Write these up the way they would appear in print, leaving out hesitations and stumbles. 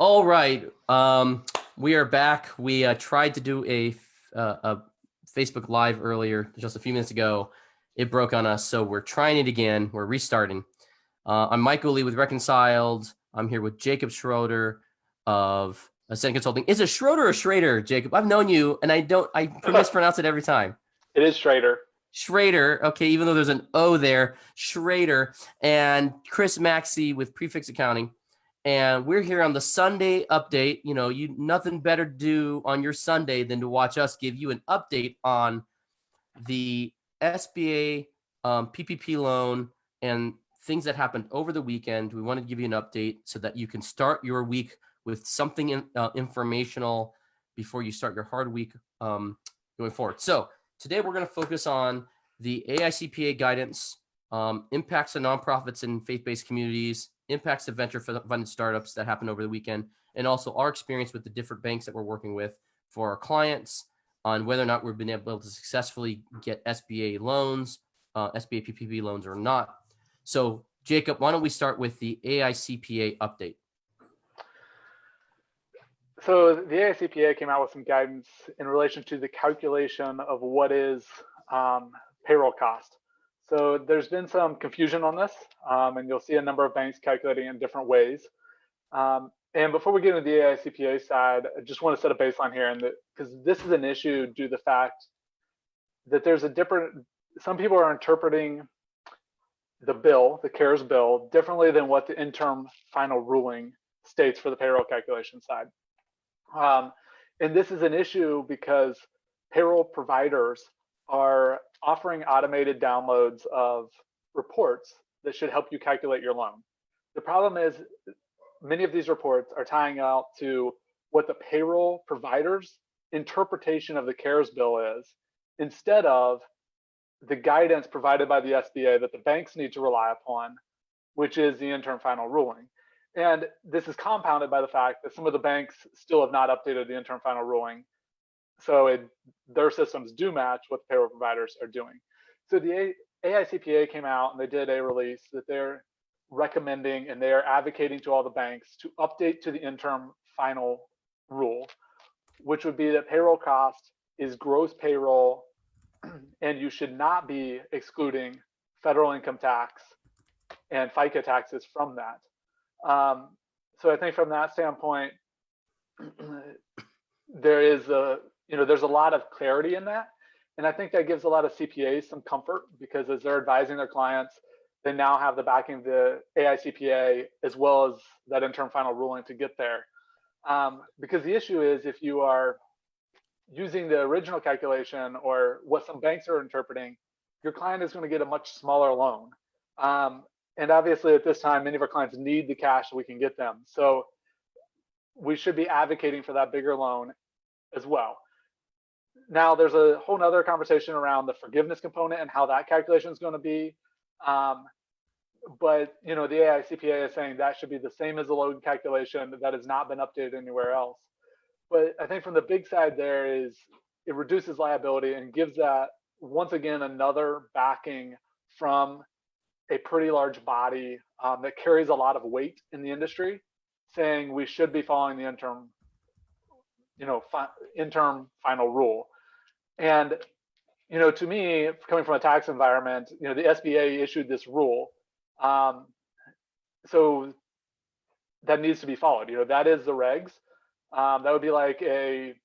All right. We are back. We tried to do a Facebook Live earlier, just a few minutes ago. It broke on us, so we're trying it again. We're restarting. I'm Michael Lee with Reconciled. I'm here with Jacob Schroeder of Ascent Consulting. Is it Schroeder or Schrader, Jacob? I've known you, and I mispronounce it every time. It is Schroeder. Schrader, okay, even though there's an O there, Schrader, and Chris Macksey with Prefix Accounting. And we're here on the Sunday update. You know, you nothing better to do on your Sunday than to watch us give you an update on the SBA PPP loan and things that happened over the weekend. We want to give you an update so that you can start your week with something informational before you start your hard week going forward. So today we're going to focus on the AICPA guidance, impacts on nonprofits and faith-based communities, impacts of venture-funded startups that happened over the weekend, and also our experience with the different banks that we're working with for our clients on whether or not we've been able to successfully get SBA loans, SBA PPP loans or not. So Jacob, why don't we start with the AICPA update? So the AICPA came out with some guidance in relation to the calculation of what is payroll cost. So there's been some confusion on this, and you'll see a number of banks calculating in different ways. And before we get into the AICPA side, I just want to set a baseline here, and because this is an issue due to the fact that there's some people are interpreting the bill, the CARES bill, differently than what the interim final ruling states for the payroll calculation side. And this is an issue because payroll providers are offering automated downloads of reports that should help you calculate your loan. The problem is many of these reports are tying out to what the payroll providers' interpretation of the CARES bill is, instead of the guidance provided by the SBA that the banks need to rely upon, which is the interim final ruling. And this is compounded by the fact that some of the banks still have not updated the interim final ruling. So their systems do match what the payroll providers are doing. So the AICPA came out and they did a release that they're recommending and they are advocating to all the banks to update to the interim final rule, which would be that payroll cost is gross payroll and you should not be excluding federal income tax and FICA taxes from that. So I think from that standpoint, there's a lot of clarity in that. And I think that gives a lot of CPAs some comfort because as they're advising their clients, they now have the backing of the AICPA as well as that interim final ruling to get there. Because the issue is if you are using the original calculation or what some banks are interpreting, your client is going to get a much smaller loan. And obviously at this time, many of our clients need the cash we can get them. So we should be advocating for that bigger loan as well. Now there's a whole nother conversation around the forgiveness component and how that calculation is going to be. But the AICPA is saying that should be the same as the loan calculation that has not been updated anywhere else. But I think from the big side there is it reduces liability and gives that once again another backing from a pretty large body that carries a lot of weight in the industry, saying we should be following the interim final rule. And to me, coming from a tax environment, the SBA issued this rule, so that needs to be followed. That is the regs. That would be like a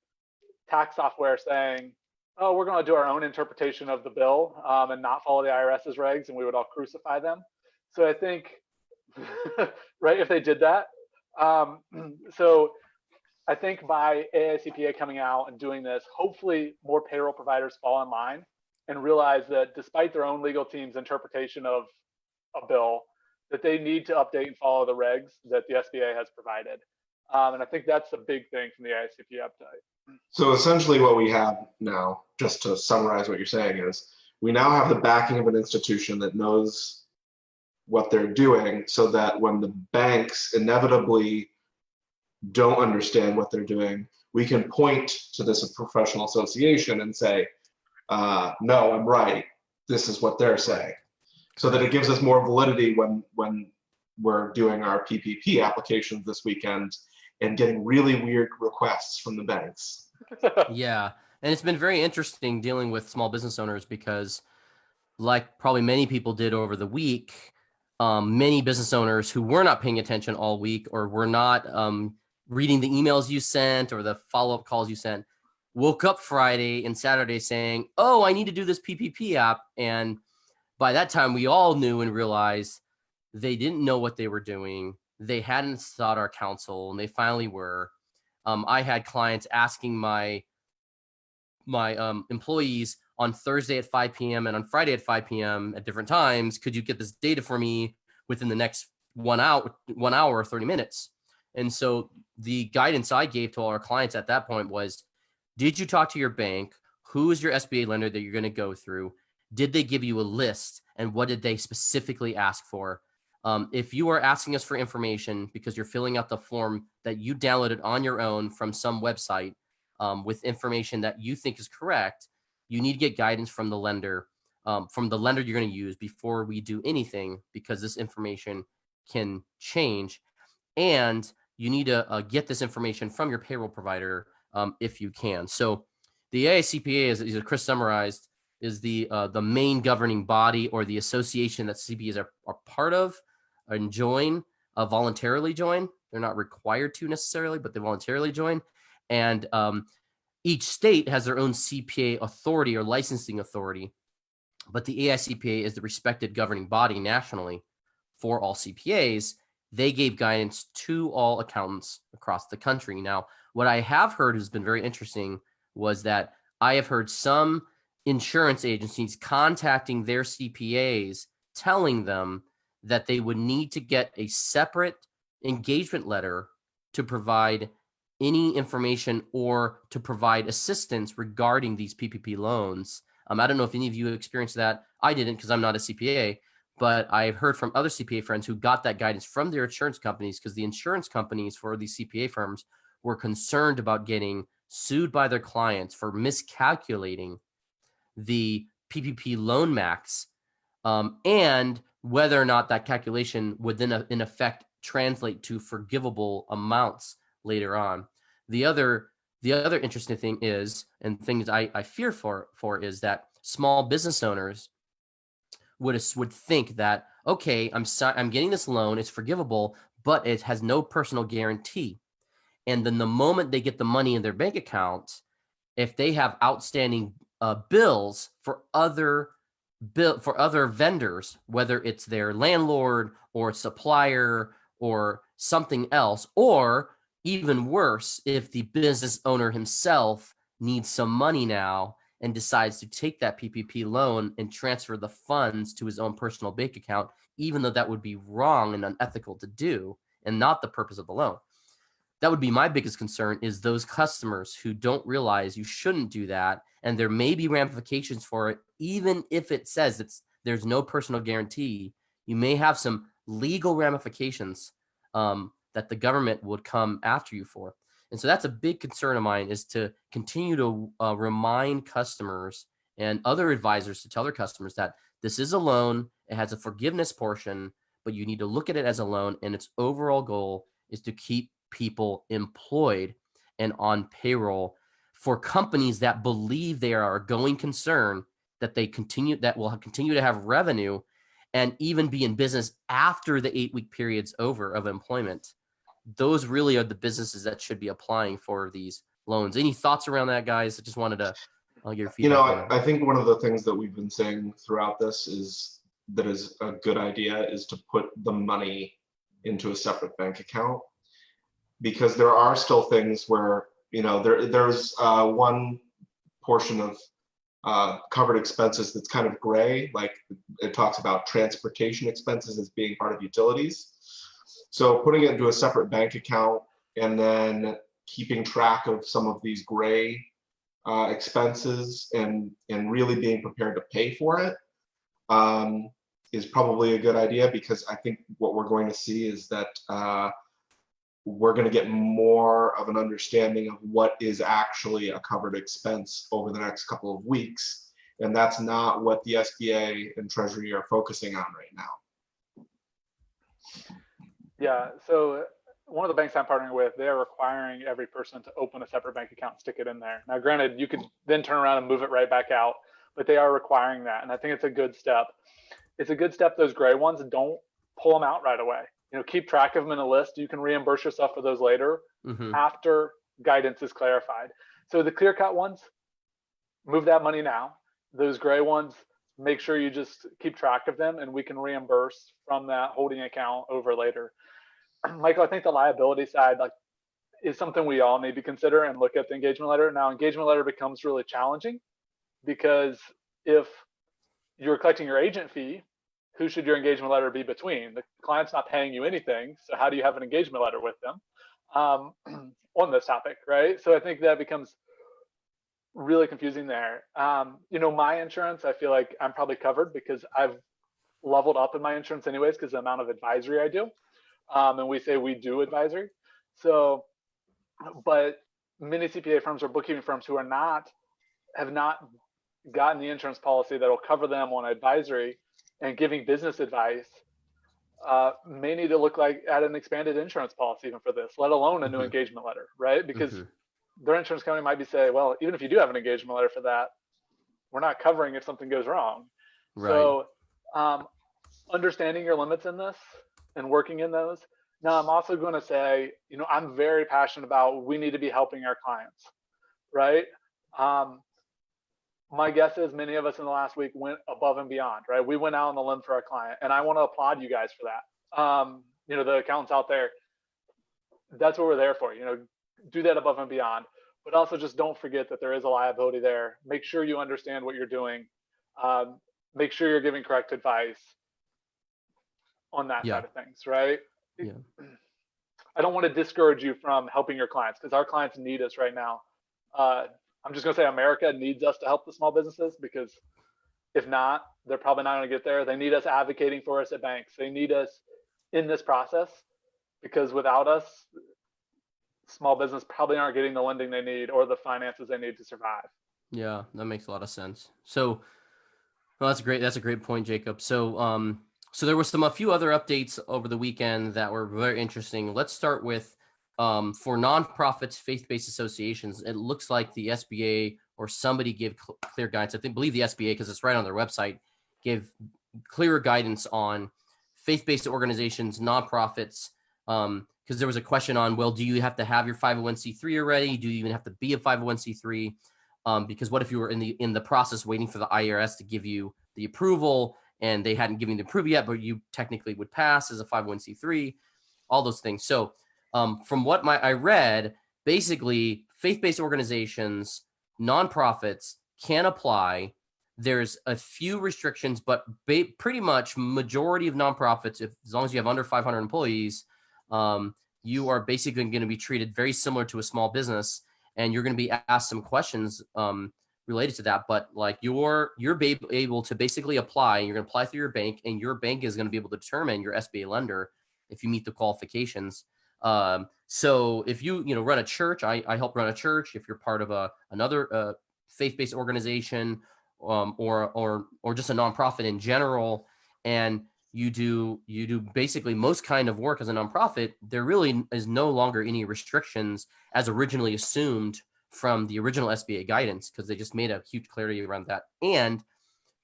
tax software saying, oh, we're going to do our own interpretation of the bill and not follow the IRS's regs, and we would all crucify them. So I think, right, if they did that. So I think by AICPA coming out and doing this, hopefully more payroll providers fall in line and realize that despite their own legal team's interpretation of a bill, that they need to update and follow the regs that the SBA has provided. And I think that's the big thing from the AICPA update. So essentially what we have now, just to summarize what you're saying, is we now have the backing of an institution that knows what they're doing so that when the banks inevitably don't understand what they're doing, we can point to this professional association and say, no, I'm right. This is what they're saying. So that it gives us more validity when we're doing our PPP applications this weekend and getting really weird requests from the banks. Yeah. And it's been very interesting dealing with small business owners because, like probably many people did over the week, many business owners who were not paying attention all week or were not reading the emails you sent or the follow-up calls you sent woke up Friday and Saturday saying, oh, I need to do this PPP app. And by that time, we all knew and realized they didn't know what they were doing. They hadn't sought our counsel, and they finally were. I had clients asking my employees on Thursday at 5 p.m. and on Friday at 5 p.m. at different times, could you get this data for me within the next 1 hour or 30 minutes? And so the guidance I gave to all our clients at that point was, did you talk to your bank? Who is your SBA lender that you're going to go through? Did they give you a list? And what did they specifically ask for? If you are asking us for information because you're filling out the form that you downloaded on your own from some website with information that you think is correct, you need to get guidance from the lender you're going to use before we do anything, because this information can change. And you need to get this information from your payroll provider if you can. So the AICPA, as Chris summarized, is the main governing body or the association that CPAs are part of and voluntarily join. They're not required to necessarily, but they voluntarily join. And each state has their own CPA authority or licensing authority, but the AICPA is the respected governing body nationally for all CPAs. They gave guidance to all accountants across the country. Now, what I have heard has been very interesting was that I have heard some insurance agencies contacting their CPAs, telling them that they would need to get a separate engagement letter to provide any information or to provide assistance regarding these PPP loans. I don't know if any of you experienced that. I didn't, because I'm not a CPA, but I've heard from other CPA friends who got that guidance from their insurance companies, because the insurance companies for these CPA firms were concerned about getting sued by their clients for miscalculating the PPP loan max, and whether or not that calculation would then in effect translate to forgivable amounts later on. The other interesting thing is, and things I fear for is that small business owners would think that, okay, I'm getting this loan, it's forgivable, but it has no personal guarantee. And then the moment they get the money in their bank account, if they have outstanding bills for other vendors, whether it's their landlord or supplier or something else, or even worse, if the business owner himself needs some money now and decides to take that PPP loan and transfer the funds to his own personal bank account, even though that would be wrong and unethical to do and not the purpose of the loan. That would be my biggest concern, is those customers who don't realize you shouldn't do that. And there may be ramifications for it, even if it says there's no personal guarantee. You may have some legal ramifications that the government would come after you for. And so that's a big concern of mine, is to continue to remind customers and other advisors to tell their customers that this is a loan. It has a forgiveness portion, but you need to look at it as a loan. And its overall goal is to keep people employed and on payroll for companies that believe they are a going concern, that will continue to have revenue and even be in business after the 8-week period's over of employment. Those really are the businesses that should be applying for these loans. Any thoughts around that, guys? I just wanted to get your feedback. I think one of the things that we've been saying throughout this is a good idea is to put the money into a separate bank account, because there are still things where, there's one portion of covered expenses that's kind of gray, like it talks about transportation expenses as being part of utilities. So putting it into a separate bank account and then keeping track of some of these gray expenses and really being prepared to pay for it is probably a good idea, because I think what we're going to see is that we're going to get more of an understanding of what is actually a covered expense over the next couple of weeks. And that's not what the SBA and Treasury are focusing on right now. Yeah, so one of the banks I'm partnering with, they're requiring every person to open a separate bank account and stick it in there. Now, granted, you could then turn around and move it right back out, but they are requiring that. And I think it's a good step. It's a good step. Those gray ones, don't pull them out right away. Keep track of them in a list. You can reimburse yourself for those later after guidance is clarified. So the clear cut ones, move that money now. Those gray ones, make sure you just keep track of them and we can reimburse from that holding account over later. Michael, I think the liability side is something we all need to consider and look at the engagement letter. Now, engagement letter becomes really challenging because if you're collecting your agent fee, who should your engagement letter be between? The client's not paying you anything, so how do you have an engagement letter with them on this topic, right? So I think that becomes really confusing there. My insurance, I feel like I'm probably covered because I've leveled up in my insurance anyways because the amount of advisory I do. And we say we do advisory. So, but many CPA firms or bookkeeping firms who have not gotten the insurance policy that will cover them on advisory and giving business advice may need to look at an expanded insurance policy even for this, let alone a new engagement letter, right? Because their insurance company might be saying, well, even if you do have an engagement letter for that, we're not covering if something goes wrong. Right. So understanding your limits in this and working in those. Now, I'm also going to say, I'm very passionate about we need to be helping our clients, right? My guess is many of us in the last week went above and beyond, right? We went out on the limb for our client, and I want to applaud you guys for that. The accountants out there, that's what we're there for, do that above and beyond, but also just don't forget that there is a liability there. Make sure you understand what you're doing. Make sure you're giving correct advice on that side of things, right? Yeah. I don't want to discourage you from helping your clients because our clients need us right now. I'm just going to say America needs us to help the small businesses because if not, they're probably not going to get there. They need us advocating for us at banks. They need us in this process because without us, small business probably aren't getting the lending they need or the finances they need to survive. Yeah, that makes a lot of sense. So, well, that's great. That's a great point, Jacob. So, so there was a few other updates over the weekend that were very interesting. Let's start with for nonprofits, faith-based associations. It looks like the SBA or somebody gave clear guidance. I believe the SBA, because it's right on their website, gave clearer guidance on faith-based organizations, nonprofits. Because there was a question on, well, do you have to have your 501c3 already? Do you even have to be a 501c3? Because what if you were in the process waiting for the IRS to give you the approval and they hadn't given you the approval yet, but you technically would pass as a 501c3, all those things. So from what I read, basically faith-based organizations, nonprofits can apply. There's a few restrictions, but pretty much majority of nonprofits, as long as you have under 500 employees, you are basically going to be treated very similar to a small business, and you're going to be asked some questions related to that. But like you're able to basically apply, and you're going to apply through your bank, and your bank is going to be able to determine your SBA lender if you meet the qualifications. So if you run a church, I help run a church. If you're part of another faith-based organization, or just a nonprofit in general, and you do basically most kind of work as a nonprofit, there really is no longer any restrictions as originally assumed from the original SBA guidance, because they just made a huge clarity around that. And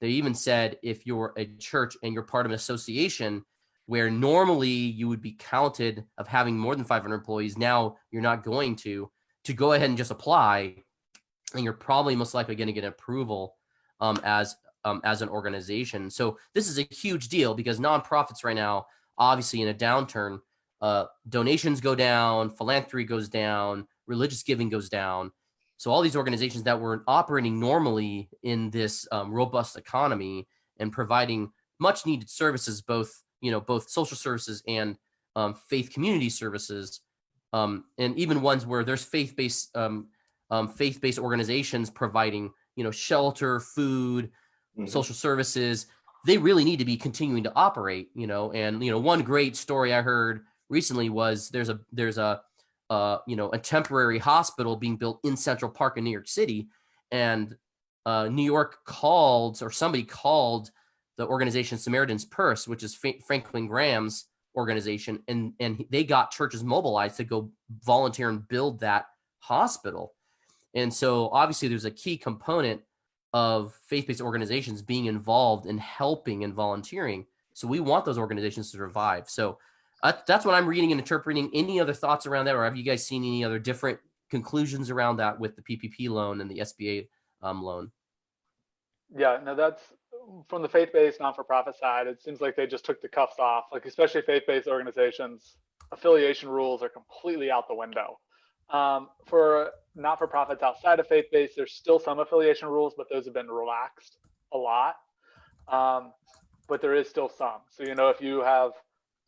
they even said if you're a church and you're part of an association where normally you would be counted of having more than 500 employees, now you're not going to go ahead and just apply, and you're probably most likely going to get approval as an organization. So this is a huge deal because nonprofits right now, obviously in a downturn, donations go down, philanthropy goes down, religious giving goes down. So all these organizations that were operating normally in this robust economy and providing much needed services, both social services and faith community services, and even ones where there's faith-based organizations providing shelter, food, social services, they really need to be continuing to operate, and one great story I heard recently was there's a temporary hospital being built in Central Park in New York City, and New York somebody called the organization Samaritan's Purse, which is Franklin Graham's organization, and they got churches mobilized to go volunteer and build that hospital. And so obviously there's a key component of faith-based organizations being involved in helping and volunteering. So we want those organizations to survive. So that's what I'm reading and interpreting. Any other thoughts around that, or have you guys seen any other different conclusions around that with the PPP loan and the SBA loan? Yeah, no, that's from the faith-based non-for-profit side. It seems like they just took the cuffs off, like especially faith-based organizations. Affiliation rules are completely out the window. For not-for-profits outside of faith-based, there's still some affiliation rules, but those have been relaxed a lot. But there is still some. So, you know, if you have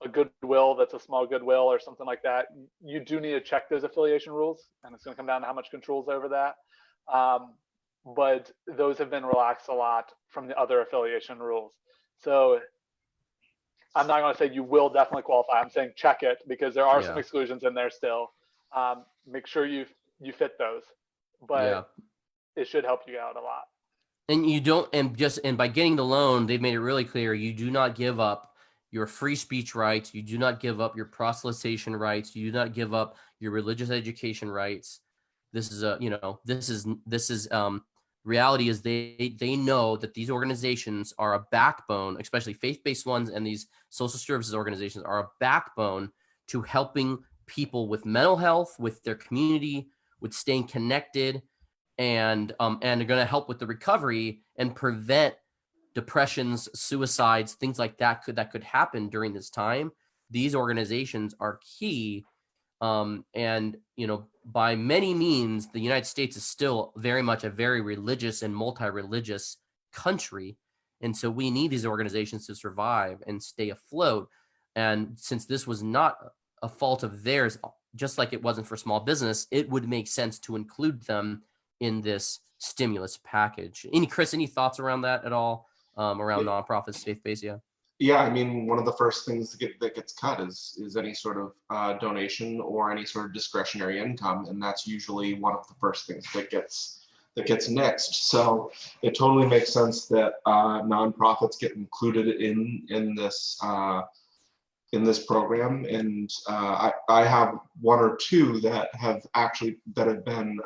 a goodwill that's a small goodwill or something like that, you do need to check those affiliation rules, and it's going to come down to how much control's over that. But those have been relaxed a lot from the other affiliation rules. So I'm not going to say you will definitely qualify. I'm saying check it, because there are some exclusions in there still. Make sure you fit those, but it should help you out a lot. And you don't, and by getting the loan, they've made it really clear you do not give up your free speech rights. You do not give up your proselytization rights. You do not give up your religious education rights. This is reality is they know that these organizations are a backbone, especially faith-based ones, and these social services organizations are a backbone to helping people with mental health, with their community, with staying connected, and they're going to help with the recovery and prevent depressions, suicides, things like that could happen during this time. These organizations are key. And, you know, by many means, the United States is still very much a very religious and multi-religious country. And so we need these organizations to survive and stay afloat. And since this was not a fault of theirs, just like it wasn't for small business, it would make sense to include them in this stimulus package. Chris, any thoughts around that at all? Around nonprofits, faith-based? Yeah, I mean, one of the first things that gets cut is any sort of donation or any sort of discretionary income, and that's usually one of the first things that gets nixed. So it totally makes sense that nonprofits get included in this program, and I have one or two that have been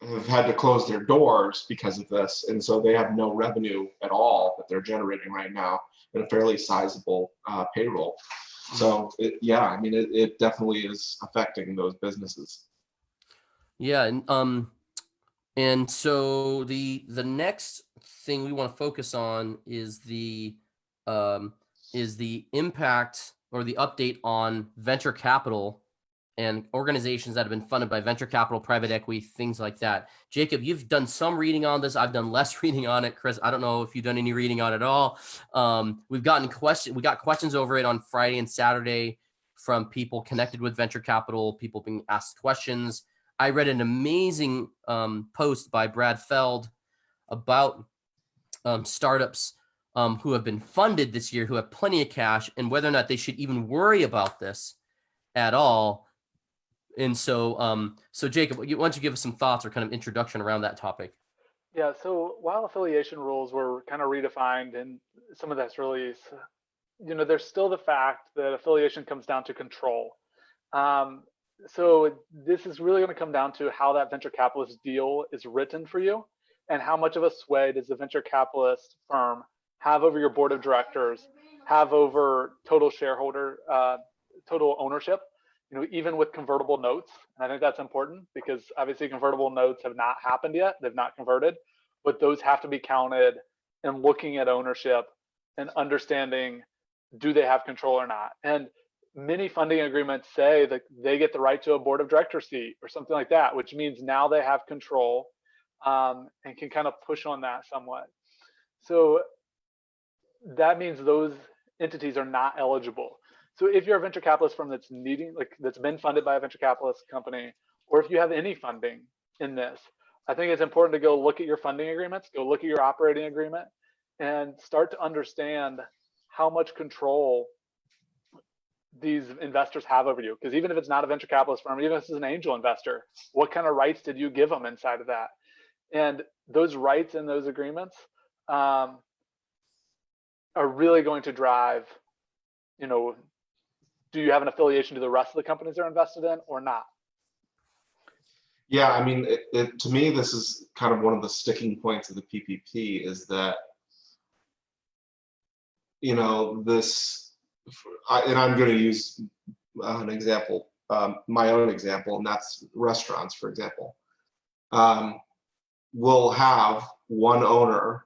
have had to close their doors because of this, and so they have no revenue at all that they're generating right now in a fairly sizable payroll. So it definitely is affecting those businesses. Yeah, and so the next thing we want to focus on is the impact or the update on venture capital and organizations that have been funded by venture capital, private equity, things like that. Jacob, you've done some reading on this. I've done less reading on it. Chris, I don't know if you've done any reading on it at all. We got questions over it on Friday and Saturday from people connected with venture capital, people being asked questions. I read an amazing post by Brad Feld about startups who have been funded this year, who have plenty of cash, and whether or not they should even worry about this at all. And so, Jacob, why don't you give us some thoughts or kind of introduction around that topic? Yeah, so while affiliation rules were kind of redefined in some of this release, you know, there's still the fact that affiliation comes down to control. So this is really going to come down to how that venture capitalist deal is written for you, and how much of a sway does the venture capitalist firm have over your board of directors, have over total shareholder, total ownership. You know, even with convertible notes. And I think that's important, because obviously convertible notes have not happened yet. They've not converted, but those have to be counted in looking at ownership and understanding, do they have control or not? And many funding agreements say that they get the right to a board of directors seat or something like that, which means now they have control and can kind of push on that somewhat. So that means those entities are not eligible. So if you're a venture capitalist firm that's that's been funded by a venture capitalist company, or if you have any funding in this, I think it's important to go look at your funding agreements, go look at your operating agreement, and start to understand how much control these investors have over you. Because even if it's not a venture capitalist firm, even if this is an angel investor, what kind of rights did you give them inside of that? And those rights in those agreements, are really going to drive, you know, do you have an affiliation to the rest of the companies they're invested in or not? Yeah, I mean, to me, this is kind of one of the sticking points of the PPP is that, you know, and I'm going to use an example, my own example, and that's restaurants, for example. We'll have one owner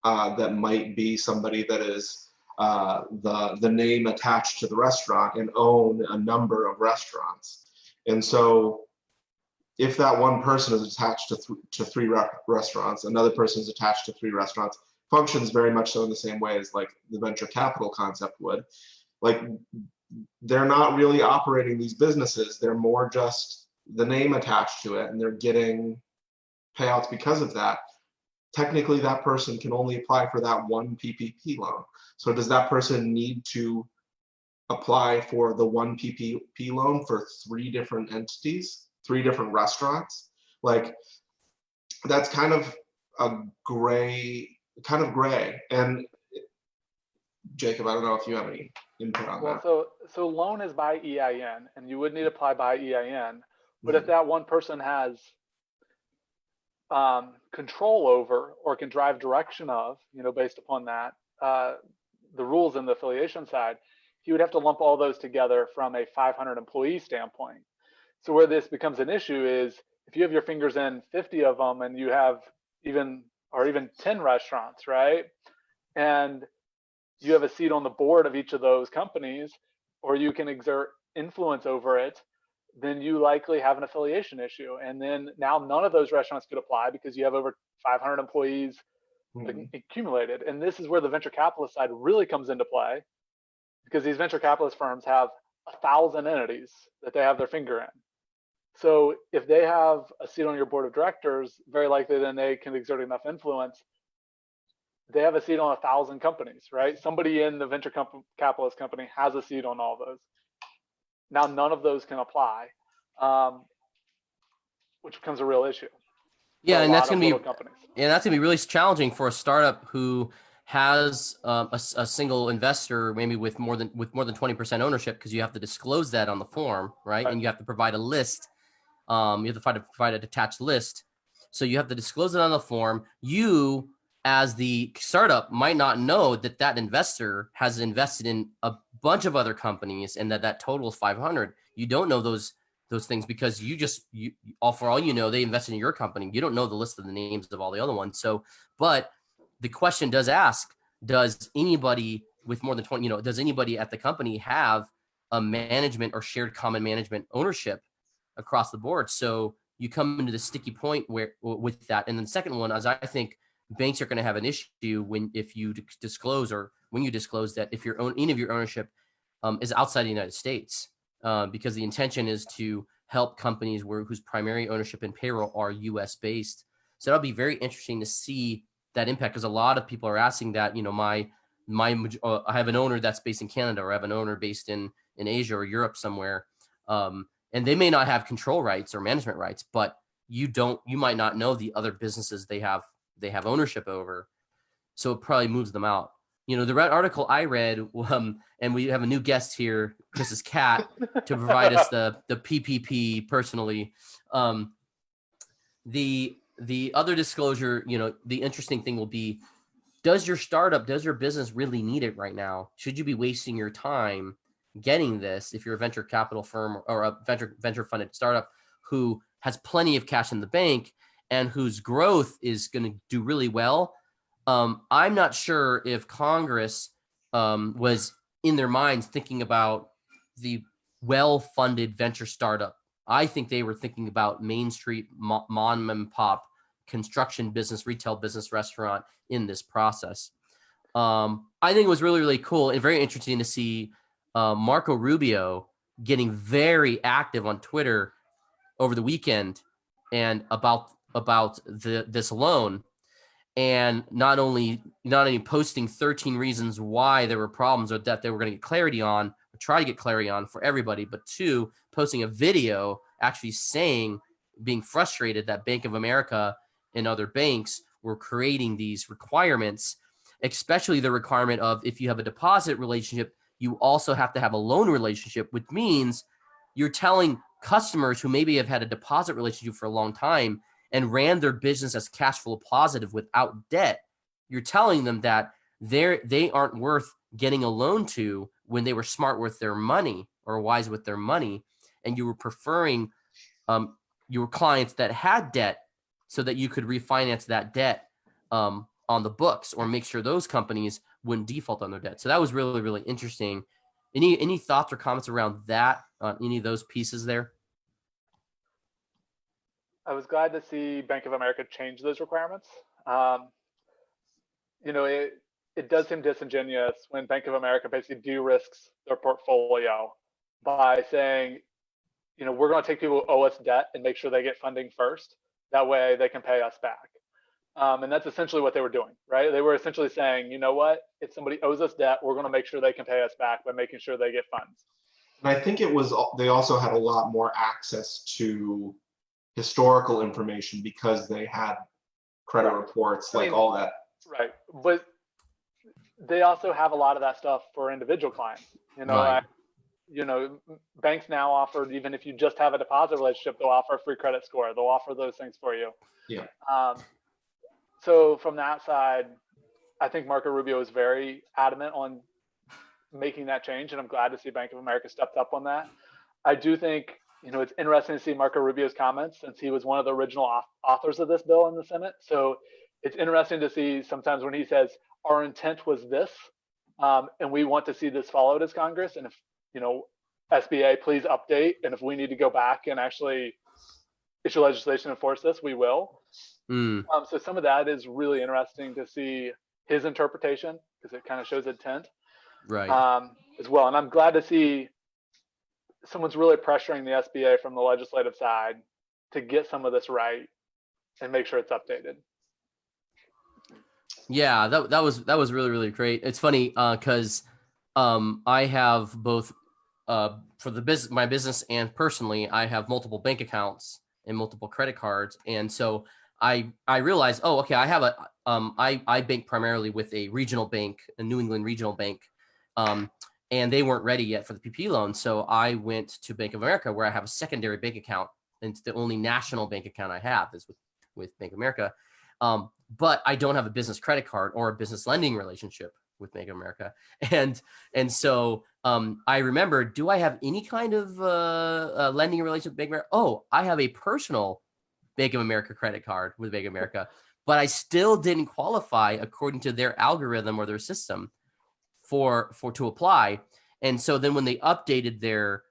that might be somebody that is the name attached to the restaurant and own a number of restaurants. And so if that one person is attached to three restaurants, another person is attached to three restaurants, functions very much so in the same way as like the venture capital concept would. Like, they're not really operating these businesses. They're more just the name attached to it, and they're getting payouts because of that. Technically, that person can only apply for that one PPP loan. So does that person need to apply for the one PPP loan for three different entities, three different restaurants? Like, that's kind of gray. And Jacob, I don't know if you have any input on that. So loan is by EIN, and you would need to apply by EIN. But if that one person has control over or can drive direction of, you know, based upon that, the rules in the affiliation side, he would have to lump all those together from a 500 employee standpoint. So where this becomes an issue is if you have your fingers in 50 of them and you have even 10 restaurants, right? And you have a seat on the board of each of those companies, or you can exert influence over it, then you likely have an affiliation issue. And then now none of those restaurants could apply because you have over 500 employees accumulated. And this is where the venture capitalist side really comes into play, because these venture capitalist firms have 1,000 entities that they have their finger in. So if they have a seat on your board of directors, very likely then they can exert enough influence. They have a seat on 1,000 companies, right? Somebody in the venture capitalist company has a seat on all those. Now, none of those can apply, which becomes a real issue. Yeah, and that's going to be really challenging for a startup who has a single investor, maybe with more than 20% ownership, because you have to disclose that on the form, right? And you have to provide a list. You have to provide a detached list. So you have to disclose it on the form. You, as the startup, might not know that that investor has invested in a bunch of other companies and that totals 500. You don't know those things because for all you know, they invested in your company. You don't know the list of the names of all the other ones. So, but the question does ask, does anybody with more than 20, does anybody at the company have a management or shared common management ownership across the board? So you come into the sticky point with that. And then the second one is, I think banks are going to have an issue when you disclose that if any of your ownership is outside the United States, because the intention is to help companies whose primary ownership and payroll are U.S. based. So that'll be very interesting to see that impact, because a lot of people are asking that. I have an owner that's based in Canada, or I have an owner based in Asia or Europe somewhere, and they may not have control rights or management rights, but you might not know the other businesses they have ownership over. So it probably moves them out. The article I read, and we have a new guest here, Chris's cat, to provide us the PPP personally. The other disclosure, the interesting thing will be, does your business really need it right now? Should you be wasting your time getting this if you're a venture capital firm or a venture funded startup who has plenty of cash in the bank and whose growth is going to do really well? I'm not sure if Congress was in their minds thinking about the well-funded venture startup. I think they were thinking about Main Street mom and pop construction business, retail business, restaurant in this process. I think it was really, really cool and very interesting to see Marco Rubio getting very active on Twitter over the weekend and about this loan. And not only posting 13 reasons why there were problems or that they were going to get clarity on, or try to get clarity on for everybody, but 2, posting a video actually being frustrated that Bank of America and other banks were creating these requirements. especially the requirement of if you have a deposit relationship, you also have to have a loan relationship, which means you're telling customers who maybe have had a deposit relationship for a long time and ran their business as cash flow positive without debt. You're telling them that they aren't worth getting a loan to when they were smart with their money or wise with their money, and you were preferring your clients that had debt so that you could refinance that debt on the books or make sure those companies wouldn't default on their debt. So that was really, really interesting. Any thoughts or comments around that on any of those pieces there? I was glad to see Bank of America change those requirements. It does seem disingenuous when Bank of America basically de-risks their portfolio by saying, we're going to take people who owe us debt and make sure they get funding first. That way they can pay us back. And that's essentially what they were doing, right? They were essentially saying, you know what, if somebody owes us debt, we're going to make sure they can pay us back by making sure they get funds. And I think they also had a lot more access to historical information because they had credit reports, all that. Right. But they also have a lot of that stuff for individual clients. Right. Banks now offer, even if you just have a deposit relationship, they'll offer a free credit score. They'll offer those things for you. Yeah. So from that side, I think Marco Rubio is very adamant on making that change, and I'm glad to see Bank of America stepped up on that. I do think, it's interesting to see Marco Rubio's comments since he was one of the original authors of this bill in the Senate. So it's interesting to see sometimes when he says, our intent was this, and we want to see this followed as Congress. And if, SBA, please update. And if we need to go back and actually issue legislation to enforce this, we will. So some of that is really interesting to see his interpretation because it kind of shows intent. Right. As well. And I'm glad to see someone's really pressuring the SBA from the legislative side to get some of this right and make sure it's updated. Yeah, that was really, really great. It's funny because I have both for my business and personally, I have multiple bank accounts and multiple credit cards, and so I realized, oh, okay, I have I bank primarily with a regional bank, a New England regional bank, and they weren't ready yet for the PP loan, so I went to Bank of America where I have a secondary bank account, and it's the only national bank account I have is with Bank of America. But I don't have a business credit card or a business lending relationship with Bank of America. And so I remember, do I have any kind of lending relationship with Bank of America? Oh, I have a personal Bank of America credit card with Bank of America, but I still didn't qualify according to their algorithm or their system to apply. And so then when they updated their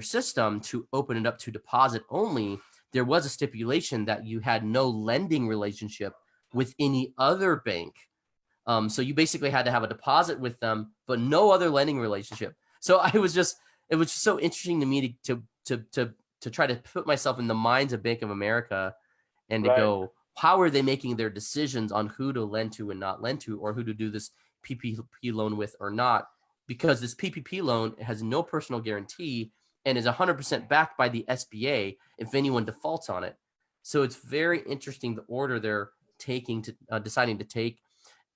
system to open it up to deposit only, there was a stipulation that you had no lending relationship with any other bank. So you basically had to have a deposit with them, but no other lending relationship. So it was just so interesting to me to try to put myself in the minds of Bank of America and to go, how are they making their decisions on who to lend to and not lend to, or who to do this PPP loan with or not? Because this PPP loan has no personal guarantee and is 100% backed by the SBA if anyone defaults on it. So it's very interesting the order they're deciding to take,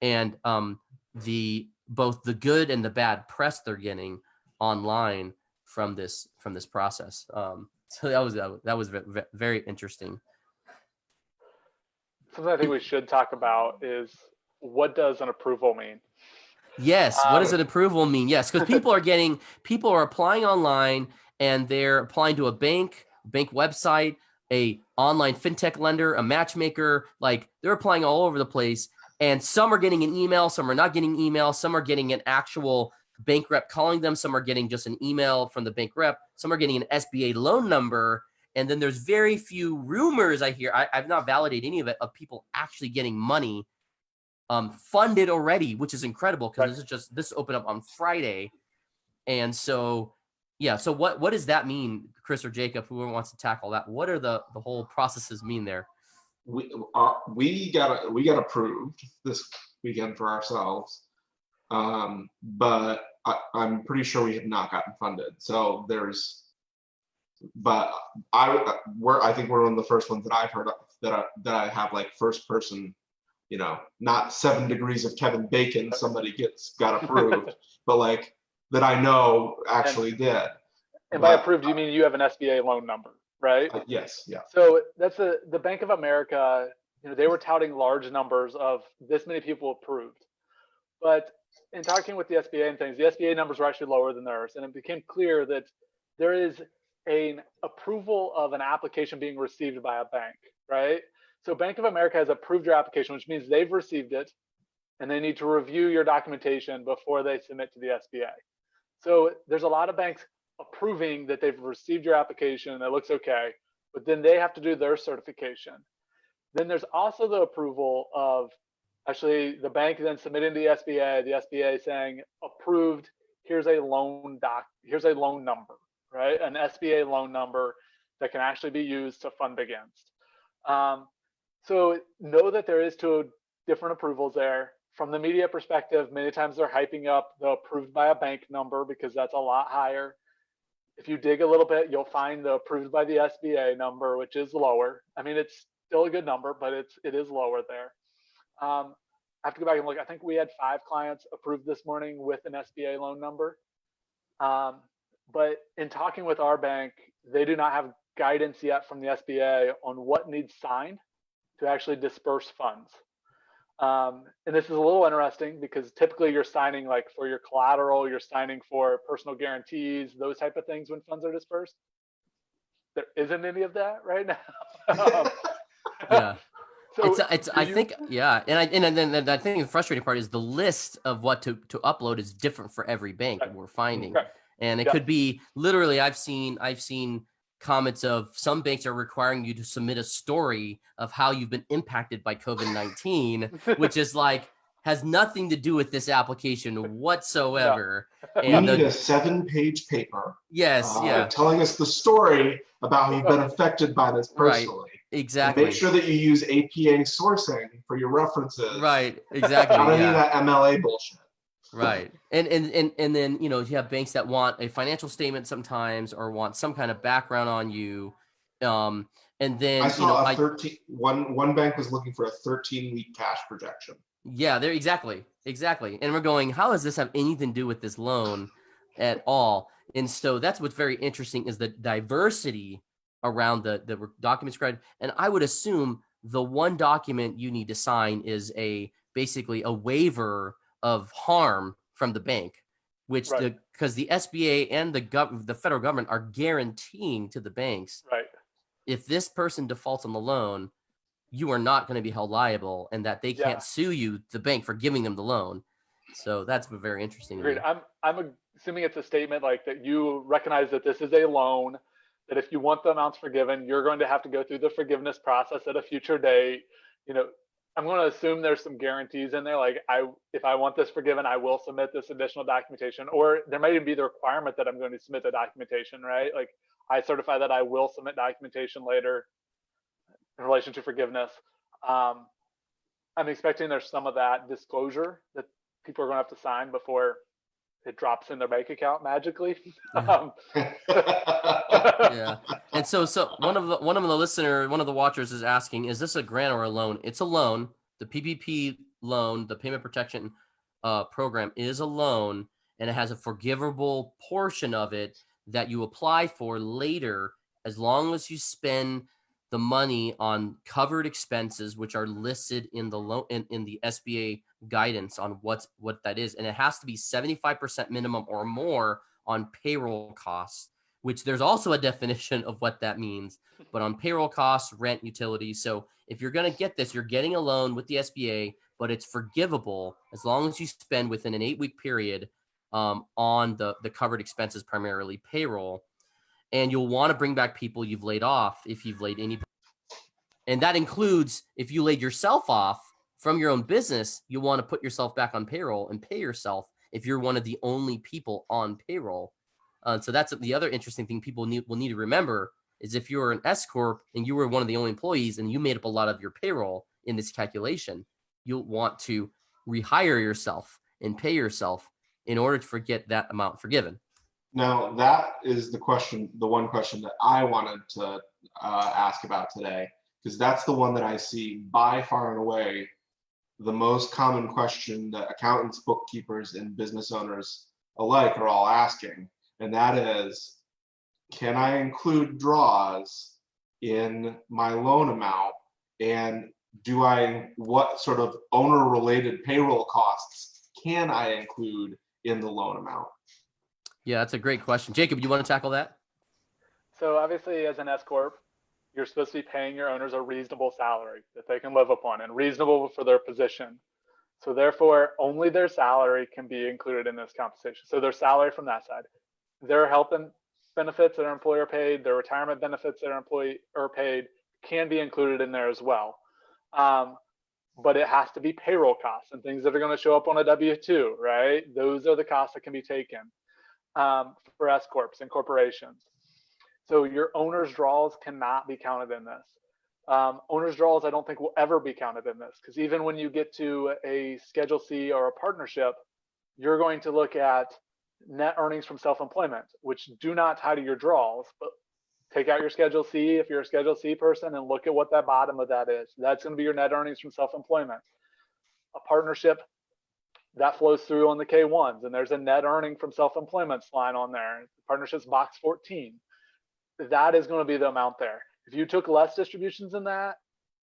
and both the good and the bad press they're getting online from this process. So that was very interesting. Something I think we should talk about is, what does an approval mean? Yes. What does an approval mean? Yes, because people are applying online, and they're applying to a bank website, a online fintech lender, a matchmaker. Like, they're applying all over the place, and some are getting an email, some are not getting email, some are getting an actual bank rep calling them, some are getting just an email from the bank rep, some are getting an SBA loan number, and then there's very few rumors I hear. I've not validated any of it, of people actually getting money funded already, which is incredible because this opened up on Friday. And so yeah, so what does that mean, Chris or Jacob, whoever wants to tackle that? What are the whole processes mean there? We got approved this weekend for ourselves, but I'm pretty sure we have not gotten funded. So I think we're one of the first ones that I've heard of that I have like first person not 7 degrees of Kevin Bacon, somebody got approved, but like that I know actually did. And by approved, you mean you have an SBA loan number, right? Yes, yeah. So that's the Bank of America, they were touting large numbers of this many people approved. But in talking with the SBA and things, the SBA numbers were actually lower than theirs. And it became clear that there is an approval of an application being received by a bank, right? So Bank of America has approved your application, which means they've received it, and they need to review your documentation before they submit to the SBA. So there's a lot of banks approving that they've received your application and it looks okay, but then they have to do their certification. Then there's also the approval of actually the bank then submitting to the SBA saying approved, here's a loan number, right? An SBA loan number that can actually be used to fund against. So know that there is two different approvals there. From the media perspective, many times they're hyping up the approved by a bank number because that's a lot higher. If you dig a little bit, you'll find the approved by the SBA number, which is lower. I mean, it's still a good number, but it is lower there. I have to go back and look. I think we had 5 clients approved this morning with an SBA loan number. But in talking with our bank, they do not have guidance yet from the SBA on what needs signed to actually disperse funds. And this is a little interesting because typically you're signing like for your collateral, you're signing for personal guarantees, those type of things when funds are dispersed. There isn't any of that right now. Yeah. So I think, yeah. And then I think the frustrating part is the list of what to upload is different for every bank that we're finding. Right. And it could be literally, I've seen comments of some banks are requiring you to submit a story of how you've been impacted by COVID-19, which is like, has nothing to do with this application whatsoever. No. And we need a 7-page paper. Yes, yeah. Telling us the story about how you've been affected by this personally. Right, exactly. And make sure that you use APA sourcing for your references. Right, exactly. Not any of that MLA bullshit. Right. And then, you have banks that want a financial statement sometimes or want some kind of background on you. And then I saw one bank was looking for a 13-week cash projection. Yeah, there exactly. And we're going, how does this have anything to do with this loan at all? And so that's what's very interesting is the diversity around the documents created. And I would assume the one document you need to sign is basically a waiver of harm from the bank, which because the SBA and the federal government are guaranteeing to the banks, right, if this person defaults on the loan, you are not going to be held liable, and that they can't sue you, the bank, for giving them the loan. So that's very interesting. Agreed. I'm assuming it's a statement like that you recognize that this is a loan, that if you want the amounts forgiven, you're going to have to go through the forgiveness process at a future date. I'm going to assume there's some guarantees in there. Like if I want this forgiven, I will submit this additional documentation, or there might even be the requirement that I'm going to submit the documentation, right? Like I certify that I will submit documentation later in relation to forgiveness. I'm expecting there's some of that disclosure that people are going to have to sign before it drops in their bank account magically. Yeah. And so one of the watchers is asking, is this a grant or a loan? It's a loan. The PPP loan, the payment protection program, is a loan, and it has a forgivable portion of it that you apply for later, as long as you spend the money on covered expenses, which are listed in the loan in the SBA guidance on what that is. And it has to be 75% minimum or more on payroll costs, which there's also a definition of what that means, but on payroll costs, rent, utilities. So if you're going to get this, you're getting a loan with the SBA, but it's forgivable as long as you spend within an 8-week period on the covered expenses, primarily payroll. And you'll want to bring back people you've laid off if you've laid any. And that includes if you laid yourself off from your own business, you want to put yourself back on payroll and pay yourself if you're one of the only people on payroll. So that's the other interesting thing people will need to remember is if you're an S Corp and you were one of the only employees and you made up a lot of your payroll in this calculation, you'll want to rehire yourself and pay yourself in order to get that amount forgiven. Now, that is the one question that I wanted to ask about today, because that's the one that I see by far and away the most common question that accountants, bookkeepers, and business owners alike are all asking, and that is, can I include draws in my loan amount? And what sort of owner-related payroll costs can I include in the loan amount? Yeah, that's a great question. Jacob, you want to tackle that? So obviously, as an S corp, you're supposed to be paying your owners a reasonable salary that they can live upon and reasonable for their position. So therefore, only their salary can be included in this compensation. So their salary from that side, their health and benefits that are employer paid, their retirement benefits that are employee or paid can be included in there as well. But it has to be payroll costs and things that are going to show up on a W-2, right? Those are the costs that can be taken for S corps and corporations. So your owner's draws cannot be counted in this. Owner's draws, I don't think will ever be counted in this, because even when you get to a Schedule C or a partnership, you're going to look at net earnings from self-employment, which do not tie to your draws, but take out your Schedule C if you're a Schedule C person and look at what that bottom of that is. That's going to be your net earnings from self-employment. A partnership, that flows through on the K1s, and there's a net earning from self-employment line on there. Partnerships box 14. That is going to be the amount there. If you took less distributions than that,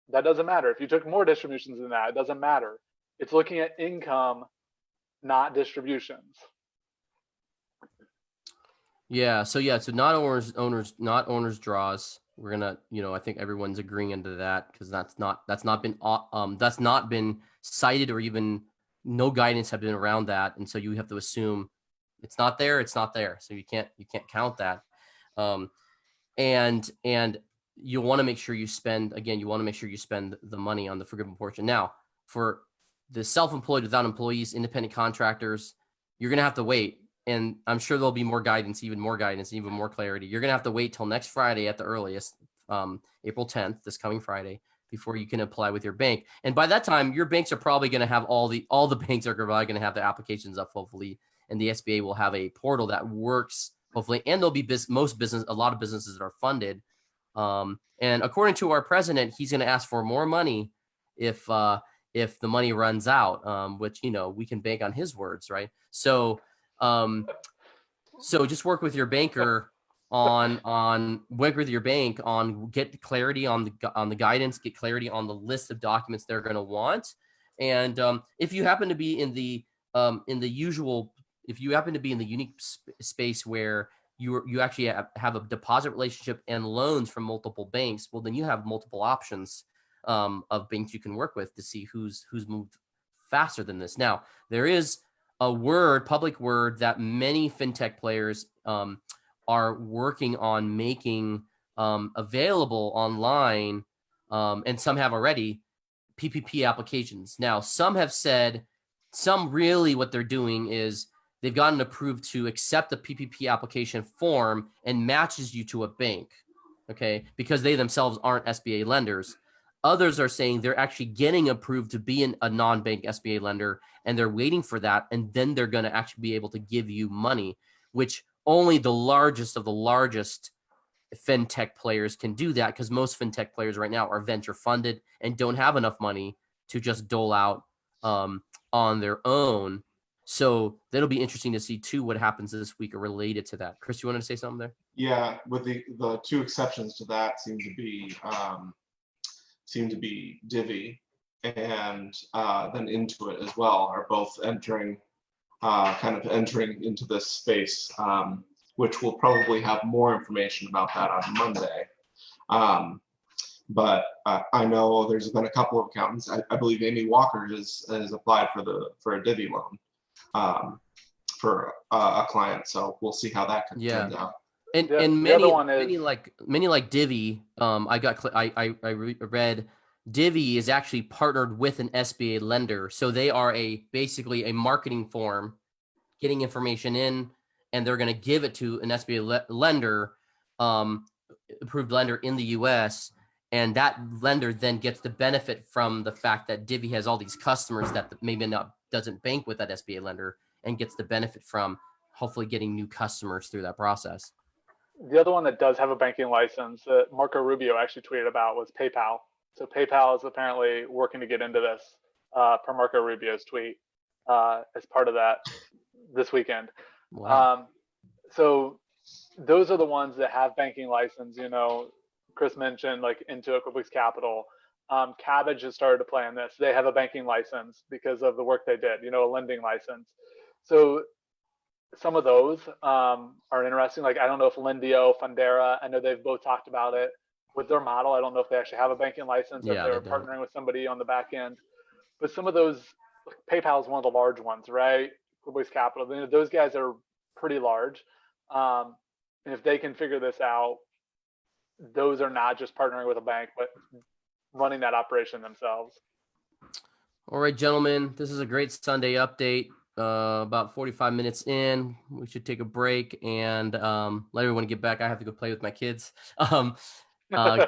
that doesn't matter. If you took more distributions than that, it doesn't matter. It's looking at income, not distributions. Yeah. So not owners draws. We're gonna, I think everyone's agreeing into that, because that's not been cited, or even no guidance have been around that, and so you have to assume it's not there. It's not there. So you can't count that. And you want to make sure you spend the money on the forgivable portion. Now, for the self-employed without employees, independent contractors, you're going to have to wait. And I'm sure there'll be more guidance, even more clarity. You're going to have to wait till next Friday at the earliest, April 10th, this coming Friday, before you can apply with your bank. And by that time, your banks are probably going to have all the banks are probably going to have their applications up, hopefully. And the SBA will have a portal that works, hopefully. And there'll be a lot of businesses that are funded. And according to our president, he's going to ask for more money if the money runs out, which, we can bank on his words, right? So just work with your banker on get clarity on the guidance, get clarity on the list of documents they're going to want. And if you happen to be in the unique space where you actually have a deposit relationship and loans from multiple banks, well, then you have multiple options of banks you can work with to see who's moved faster than this. Now, there is a public word that many fintech players are working on making available online, and some have already, PPP applications. Now, some really what they're doing is they've gotten approved to accept the PPP application form and matches you to a bank, okay, because they themselves aren't SBA lenders. Others are saying they're actually getting approved to be a non-bank SBA lender, and they're waiting for that, and then they're going to actually be able to give you money, which only the largest of the largest fintech players can do that, because most fintech players right now are venture funded and don't have enough money to just dole out on their own. So that'll be interesting to see too what happens this week related to that. Chris, you wanted to say something there? Yeah, with the two exceptions to that seem to be Divvy and then Intuit as well, are both entering into this space, which we'll probably have more information about that on Monday. But I know there's been a couple of accountants. I believe Amy Walker has applied for a Divvy loan for a client. So we'll see how that turns out. And many like Divvy, I read Divvy is actually partnered with an SBA lender, so they are basically a marketing form, getting information in, and they're going to give it to an SBA lender, approved lender in the U.S., and that lender then gets the benefit from the fact that Divvy has all these customers that maybe doesn't bank with that SBA lender, and gets the benefit from hopefully getting new customers through that process. The other one that does have a banking license that Marco Rubio actually tweeted about was PayPal. So PayPal is apparently working to get into this. per Marco Rubio's tweet as part of that this weekend. Wow. So those are the ones that have banking license. Chris mentioned like Intuit, QuickBooks Capital. Cabbage has started to play in this. They have a banking license because of the work they did, a lending license. So some of those are interesting. Like, I don't know if Lendio, Fundera, I know they've both talked about it with their model. I don't know if they actually have a banking license or if they're partnering with somebody on the back end. But some of those, PayPal is one of the large ones, right? QuickBooks Capital, those guys are pretty large. And if they can figure this out, those are not just partnering with a bank, but running that operation themselves. All right, gentlemen, this is a great Sunday update. About 45 minutes in, we should take a break and let everyone get back. I have to go play with my kids.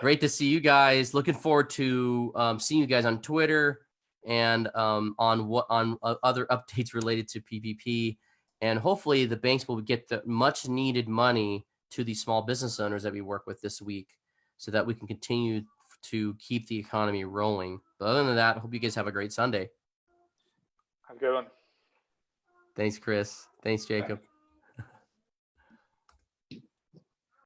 Great to see you guys. Looking forward to seeing you guys on Twitter and on other updates related to PPP. And hopefully the banks will get the much needed money to these small business owners that we work with this week so that we can continue to keep the economy rolling. But other than that, I hope you guys have a great Sunday. Have a good one. Thanks, Chris. Thanks, Jacob.